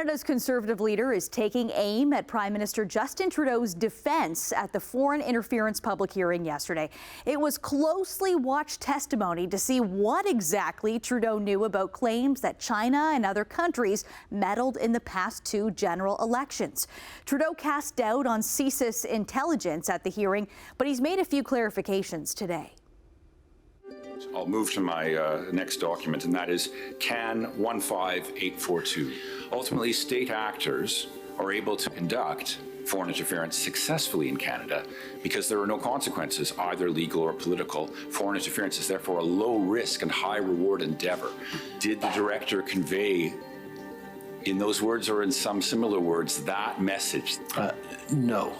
Canada's Conservative leader is taking aim at Prime Minister Justin Trudeau's defense at the foreign interference public hearing yesterday. It was closely watched testimony to see what exactly Trudeau knew about claims that China and other countries meddled in the past two general elections. Trudeau cast doubt on CSIS intelligence at the hearing, but he's made a few clarifications today. I'll move to my next document, and that is CAN 15842. Ultimately, state actors are able to conduct foreign interference successfully in Canada because there are no consequences, either legal or political. Foreign interference is therefore a low risk and high reward endeavor. Did the director convey, in those words or in some similar words, that message? No.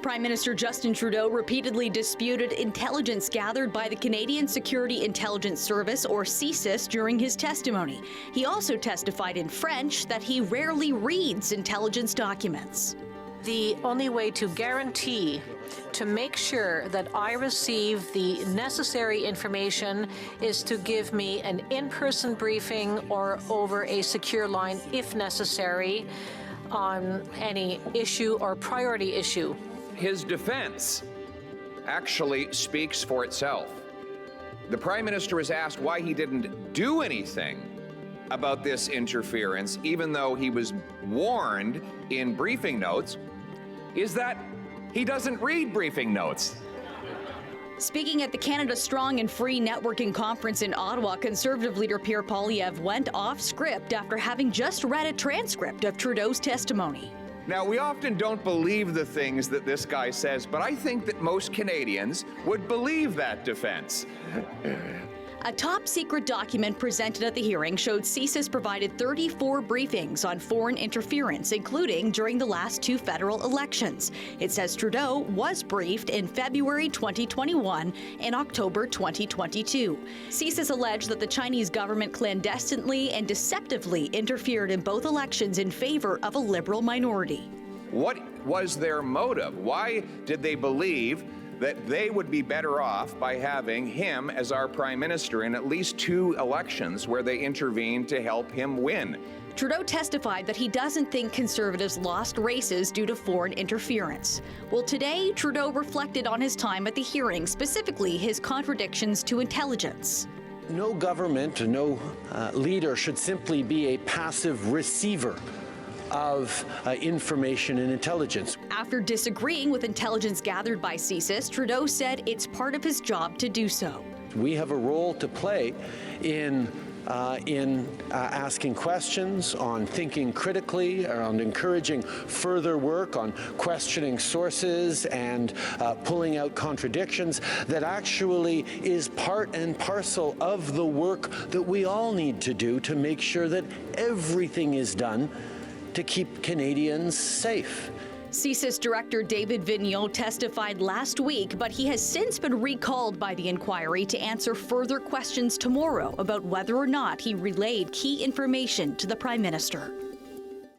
Prime Minister Justin Trudeau repeatedly disputed intelligence gathered by the Canadian Security Intelligence Service, or CSIS, during his testimony. He also testified in French that he rarely reads intelligence documents. The only way to guarantee, to make sure that I receive the necessary information is to give me an in-person briefing or over a secure line, if necessary, on any issue or priority issue. His defense actually speaks for itself. The Prime Minister was asked why he didn't do anything about this interference, even though he was warned in briefing notes, is that he doesn't read briefing notes. Speaking at the Canada Strong and Free Networking Conference in Ottawa, Conservative leader Poilievre went off script after having just read a transcript of Trudeau's testimony. Now, we often don't believe the things that this guy says, but I think that most Canadians would believe that defense. A top-secret document presented at the hearing showed CSIS provided 34 briefings on foreign interference, including during the last two federal elections. It says Trudeau was briefed in February 2021 and October 2022. CSIS alleged that the Chinese government clandestinely and deceptively interfered in both elections in favor of a Liberal minority. What was their motive? Why did they believe that they would be better off by having him as our Prime Minister in at least two elections where they intervened to help him win? Trudeau testified that he doesn't think Conservatives lost races due to foreign interference. Well, today, Trudeau reflected on his time at the hearing, specifically his contradictions to intelligence. No government, no leader should simply be a passive receiver of information and intelligence. After disagreeing with intelligence gathered by CSIS, Trudeau said it's part of his job to do so. We have a role to play in asking questions, on thinking critically, on encouraging further work, on questioning sources and pulling out contradictions. That actually is part and parcel of the work that we all need to do to make sure that everything is done to keep Canadians safe. CSIS Director David Vigneault testified last week, but he has since been recalled by the inquiry to answer further questions tomorrow about whether or not he relayed key information to the Prime Minister.